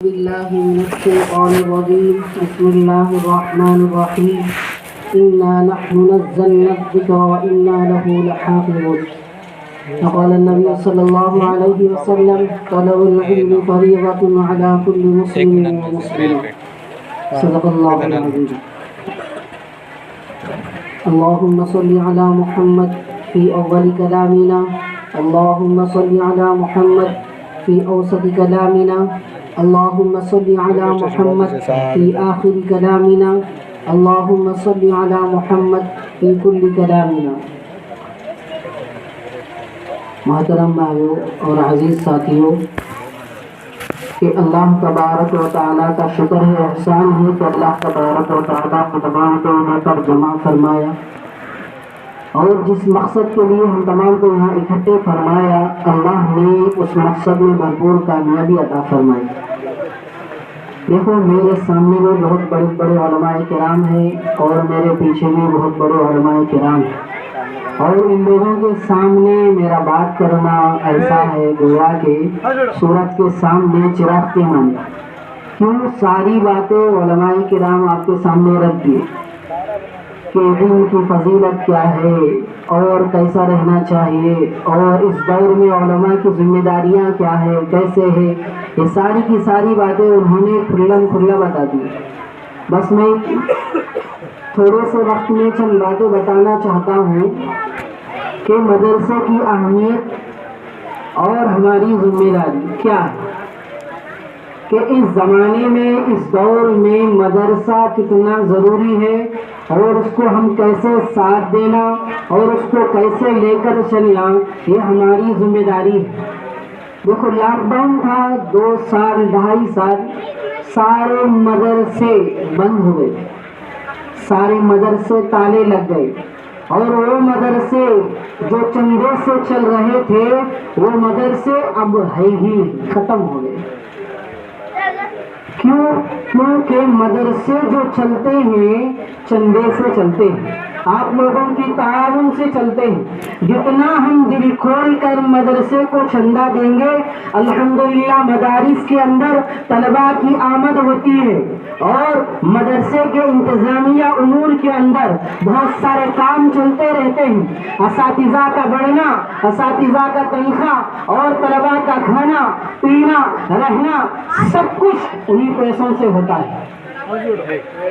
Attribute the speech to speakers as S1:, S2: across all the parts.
S1: بالله من الشيطان الرجيم بسم الله الرحمن الرحيم إنا نحن نزلنا الذكر وإنا له لحافظون وقال النبي صلى الله عليه وسلم طلب العلم فريضة على كل مسلم ومسلمة صدق الله العظيم اللهم صل على محمد في أول كلامنا اللهم صل على محمد في أوسط كلامنا اللهم صل على محمد في آخر كلامنا اللهم صل على محمد في كل كلامنا. محترم بھائیوں اور عزیز ساتھیوں، کہ اللہ تبارک و تعالیٰ کا شکر ہے، احسان ہے کہ اللہ تبارک و تعالیٰ کو تمام کو یہاں پر جمع فرمایا اور جس مقصد کے لیے ہم تمام کو یہاں اکٹھے فرمایا، اللہ نے اس مقصد میں بھرپور کامیابی عطا فرمائی. دیکھو، میرے سامنے میں بہت بڑے بڑے علماء کرام ہیں اور میرے پیچھے بھی بہت بڑے علماء کرام ہیں، اور ان لوگوں کے سامنے میرا بات کرنا ایسا ہے گویا کہ سورج کے سامنے چراغ کے مانند. کیوں؟ ساری باتیں علماء کرام آپ کے سامنے رکھ دیے کہ علم کی فضیلت کیا ہے اور کیسا رہنا چاہیے، اور اس دور میں علماء کی ذمہ داریاں کیا ہے، کیسے ہے، یہ ساری کی ساری باتیں انہوں نے کھلا بتا دی. بس میں تھوڑے سے وقت میں چند باتیں بتانا چاہتا ہوں کہ مدرسے کی اہمیت اور ہماری ذمہ داری کیا ہے، کہ اس زمانے میں، اس دور میں مدرسہ کتنا ضروری ہے اور اس کو ہم کیسے ساتھ دینا اور اس کو کیسے لے کر چلنا، یہ ہماری ذمہ داری ہے. دیکھو، لاک ڈاؤن تھا 2 سال 2.5 سال، سارے مدرسے بند ہو گئے، سارے مدرسے تالے لگ گئے، اور وہ مدرسے جو چندے سے چل رہے تھے وہ مدرسے اب ہے ہی ختم ہو گئے. کیوں؟ کیونکہ مدرسے جو چلتے ہیں چندے سے چلتے ہیں، آپ لوگوں کی تعاون سے چلتے ہیں. جتنا ہم دل کھول کر مدرسے کو چندہ دیں گے، الحمدللہ مدارس کے اندر طلباء کی آمد ہوتی ہے، اور مدرسے کے انتظامیہ امور کے اندر بہت سارے کام چلتے رہتے ہیں. اساتذہ کا بڑھنا، اساتذہ کا تنخواہ اور طلباء کا کھانا پینا رہنا سب کچھ انہی پیسوں سے ہوتا ہے.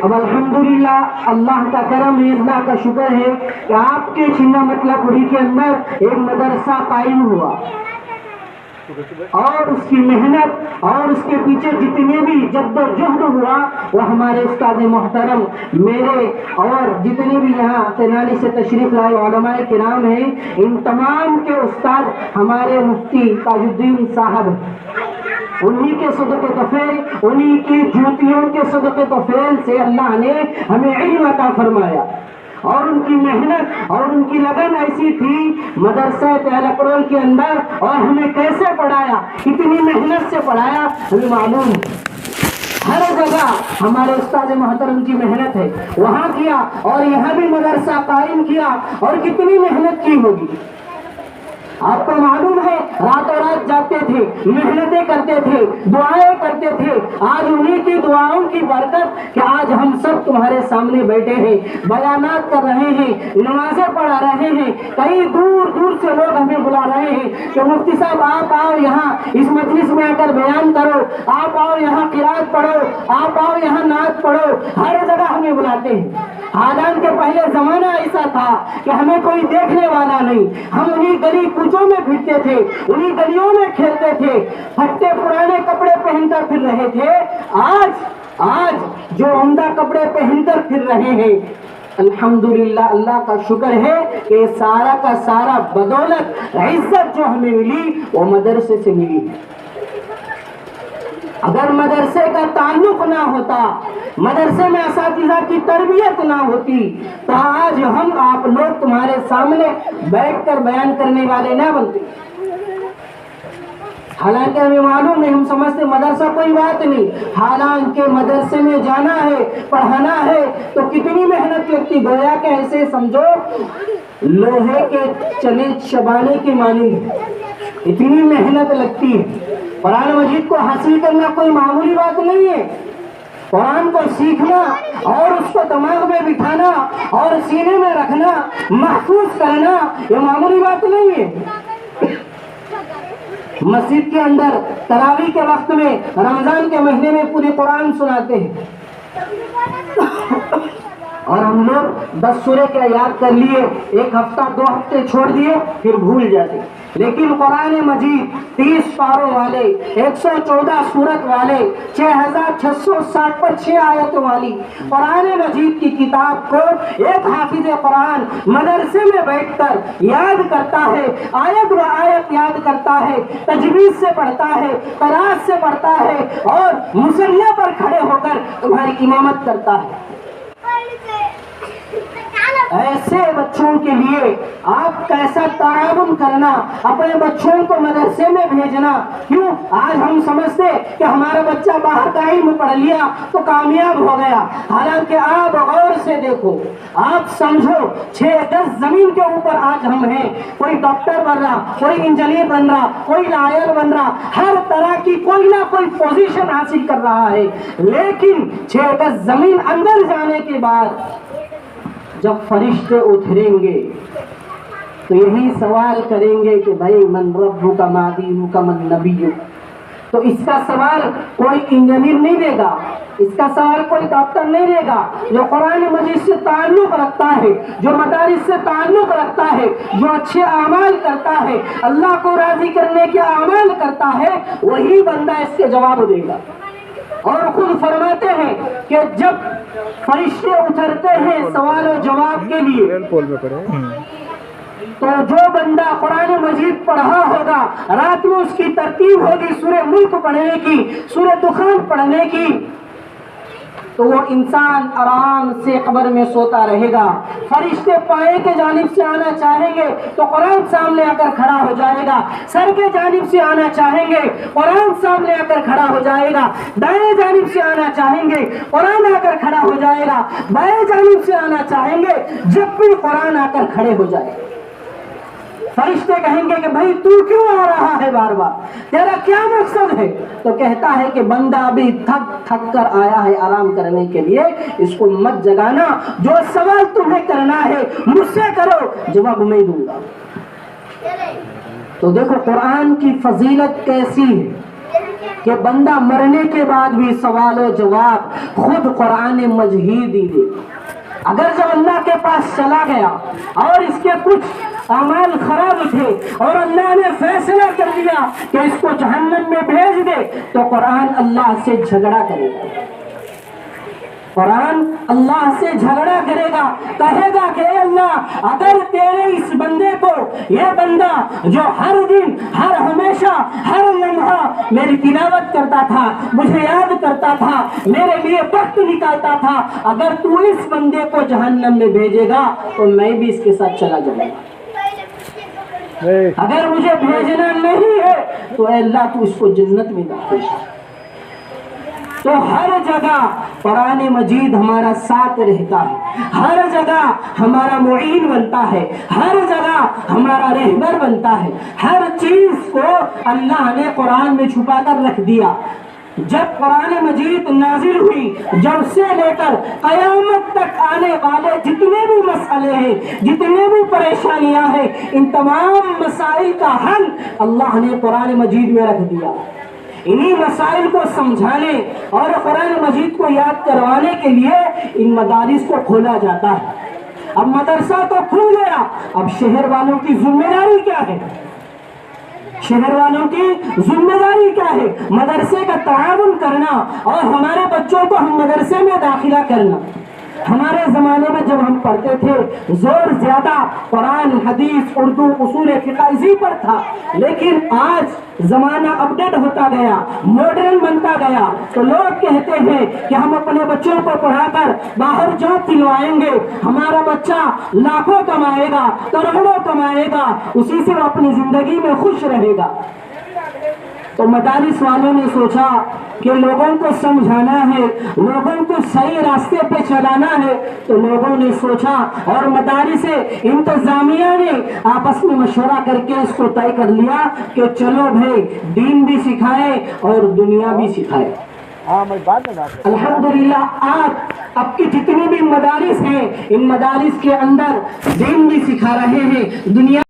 S1: اب الحمدللہ اللہ کا کرم ہے، اللہ کا شکر ہے کہ آپ کے چھنا مطلب پوری کے اندر ایک مدرسہ قائم ہوا، اور اس کی محنت اور اس کے پیچھے جتنے بھی جد و جہد ہوا وہ ہمارے استاد محترم، میرے اور جتنے بھی یہاں تینالی سے تشریف لائے علماء کرام ہیں، ان تمام کے استاد ہمارے مفتی تاج الدین صاحب، انہی کے صدقے طفیل، انہی کی جوتیوں کے صدقے طفیل سے اللہ نے ہمیں علم عطا فرمایا. اور ان کی محنت اور ان کی لگن ایسی تھی مدرسہ تہلکڑول کے اندر، اور ہمیں کیسے پڑھایا، کتنی محنت سے پڑھایا ہمیں معلوم ہے. ہر جگہ ہمارے استاد محترم کی محنت ہے، وہاں کیا اور یہاں بھی مدرسہ قائم کیا، اور کتنی محنت کی ہوگی. آپ کو معلوم ہے، راتوں رات جاتے تھے، محنتیں کرتے تھے، دعائیں کرتے تھے. آج انہی کی دعاؤں کی برکت کہ آج ہم سب تمہارے سامنے بیٹھے ہیں، بیانات کر رہے ہیں، نمازیں پڑھا رہے ہیں. کئی دور دور سے لوگ ہمیں بلا رہے ہیں کہ مفتی صاحب آپ آؤ یہاں اس مجلس میں آ کر بیان کرو، آپ آؤ یہاں قرات پڑھو، آپ آؤ یہاں نعت پڑھو. ہر جگہ ہمیں بلاتے ہیں. حالانکہ پہلے زمانہ ایسا تھا کہ ہمیں کوئی دیکھنے والا نہیں، ہم انہی گلی کوچوں میں پھرتے تھے، انہی گلیوں میں کھیلتے تھے، پھٹے پرانے کپڑے پہن کر پھر رہے تھے. آج جو عمدہ کپڑے پہن کر پھر رہے ہیں، الحمدللہ اللہ کا شکر ہے کہ سارا کا سارا بدولت عزت جو ہمیں ملی وہ مدرسے سے ملی. اگر مدرسے کا تعلق نہ ہوتا، مدرسے میں اساتذہ کی تربیت نہ ہوتی، تو آج ہم آپ لوگ تمہارے سامنے بیٹھ کر بیان کرنے والے نہ بنتے. حالانکہ ہمیں معلوم ہے، ہم سمجھتے مدرسہ کوئی بات نہیں، حالانکہ مدرسے میں جانا ہے، پڑھانا ہے تو کتنی محنت لگتی. گویا کہ ایسے سمجھو لوہے کے چنے چبانے کی مانند اتنی محنت لگتی ہے. قرآن مجید کو حاصل کرنا کوئی معمولی بات نہیں ہے. قرآن کو سیکھنا اور اس کو دماغ میں بٹھانا اور سینے میں رکھنا، محفوظ کرنا، یہ معمولی بات نہیں ہے. مسجد کے اندر تراویح کے وقت میں رمضان کے مہینے میں پورے قرآن سناتے ہیں اور ہم لوگ 10 سورے کا یاد کر لیے، 1 ہفتہ 2 ہفتے چھوڑ دیے، پھر بھول جاتے. لیکن قرآن مجید 30 پاروں والے، 114 سورت والے، 6660 پر 6 آیتوں والی قرآن مجید کی کتاب کو ایک حافظ قرآن مدرسے میں بیٹھ کر یاد کرتا ہے، آیت و آیت یاد کرتا ہے، تجوید سے پڑھتا ہے، قرأت سے پڑھتا ہے اور مصلی پر کھڑے ہو کر تمہاری امامت کرتا ہے. ایسے بچوں کے لیے آپ کیسا تعاون کرنا، اپنے بچوں کو مدرسے میں بھیجنا. کیوں؟ آج ہم سمجھتے کہ ہمارا بچہ باہر کا علم پڑھ لیا تو کامیاب ہو گیا، حالانکہ آپ غور سے دیکھو، آپ سمجھو 6 10 زمین کے اوپر آج ہم ہیں. کوئی ڈاکٹر بن رہا، کوئی انجینئر بن رہا، کوئی لائر بن رہا، ہر طرح کی کوئی نہ کوئی پوزیشن حاصل کر رہا ہے. لیکن 6 10 زمین اندر جانے کے بعد جب فرشتے اتریں گے تو یہی سوال کریں گے کہ بھائی من ربک ما دینک من نبیک. تو اس کا سوال کوئی انجینئر نہیں دے گا، اس کا سوال کوئی ڈاکٹر نہیں دے گا. جو قرآن مجید سے تعلق رکھتا ہے، جو مدارس سے تعلق رکھتا ہے، جو اچھے اعمال کرتا ہے، اللہ کو راضی کرنے کے اعمال کرتا ہے، وہی بندہ اس کے جواب دے گا. اور خود فرماتے ہیں کہ جب فرشتے اترتے ہیں سوال و جواب کے لیے تو جو بندہ قرآن مجید پڑھا ہوگا، رات میں اس کی ترتیب ہوگی سورہ ملک پڑھنے کی، سورہ دخان پڑھنے کی، تو وہ انسان آرام سے قبر میں سوتا رہے گا. فرشتے پائے کے جانب سے آنا چاہیں گے تو قرآن سامنے آ کر کھڑا ہو جائے گا، سر کے جانب سے آنا چاہیں گے قرآن سامنے آ کر کھڑا ہو جائے گا، دائیں جانب سے آنا چاہیں گے قرآن آ کر کھڑا ہو جائے گا، بائیں جانب سے آنا چاہیں گے جب بھی قرآن آ کر کھڑے ہو جائے گا. فرشتے کہیں گے کہ بھائی تو کیوں آ رہا ہے بار بار، تیرا کیا مقصد ہے؟ تو کہتا ہے کہ بندہ ابھی تھک کر آیا ہے آرام کرنے کے لیے، اس کو مت جگانا، جو سوال تمہیں کرنا ہے مجھ سے کرو، جواب میں دوں گا. تو دیکھو قرآن کی فضیلت کیسی ہے کہ بندہ مرنے کے بعد بھی سوال و جواب خود قرآن مجید ہی دے. اگر جب اللہ کے پاس چلا گیا اور اس کے کچھ اعمال خراب تھے اور اللہ نے فیصلہ کر دیا کہ اس کو جہنم میں بھیج دے، تو قرآن اللہ سے جھگڑا کرے گا. قرآن اللہ سے جھگڑا کرے گا، کہے گا کہ اے اللہ، اگر تیرے اس بندے کو، یہ بندہ جو ہر دن، ہر ہمیشہ، ہر لمحہ میری تلاوت کرتا تھا، مجھے یاد کرتا تھا، میرے لیے وقت نکالتا تھا، اگر تو اس بندے کو جہنم میں بھیجے گا تو میں بھی اس کے ساتھ چلا جاؤں گا. اگر مجھے بھیجنا نہیں ہے تو اے اللہ تو اس کو جنت میں داخل کر. تو ہر جگہ قرآن مجید ہمارا ساتھ رہتا ہے، ہر جگہ ہمارا معین بنتا ہے، ہر جگہ ہمارا رہبر بنتا ہے. ہر چیز کو اللہ نے قرآن میں چھپا کر رکھ دیا. جب قرآن مجید نازل ہوئی، جب سے لے کر قیامت تک آنے والے جتنے بھی مسئلے ہیں، جتنے بھی پریشانیاں ہیں، ان تمام مسائل کا حل اللہ نے قرآن مجید میں رکھ دیا. انہی مسائل کو سمجھانے اور قرآن مجید کو یاد کروانے کے لیے ان مدارس کو کھولا جاتا ہے. اب مدرسہ تو کھل گیا، اب شہر والوں کی ذمہ داری کیا ہے؟ شہر والوں کی ذمہ داری کیا ہے؟ مدرسے کا تعاون کرنا اور ہمارے بچوں کو ہم مدرسے میں داخلہ کرنا. ہمارے زمانے میں جب ہم پڑھتے تھے زور زیادہ قرآن، حدیث، اردو، اصول فقہ اسی پر تھا. لیکن آج زمانہ اپڈیٹ ہوتا گیا، ماڈرن بنتا گیا، تو لوگ کہتے ہیں کہ ہم اپنے بچوں کو پڑھا کر باہر جاب دلوائیں گے، ہمارا بچہ لاکھوں کمائے گا، کروڑوں کمائے گا، اسی سے وہ اپنی زندگی میں خوش رہے گا.
S2: تو مدارس والوں نے سوچا کہ لوگوں کو سمجھانا ہے، لوگوں کو صحیح راستے پہ چلانا ہے، تو لوگوں نے سوچا اور مدارس انتظامیہ نے آپس میں مشورہ کر کے اس کو طے کر لیا کہ چلو بھائی دین بھی سکھائے اور دنیا بھی سکھائے۔ الحمدللہ آج اب کی جتنی بھی مدارس ہیں ان مدارس کے اندر دین بھی سکھا رہے ہیں، دنیا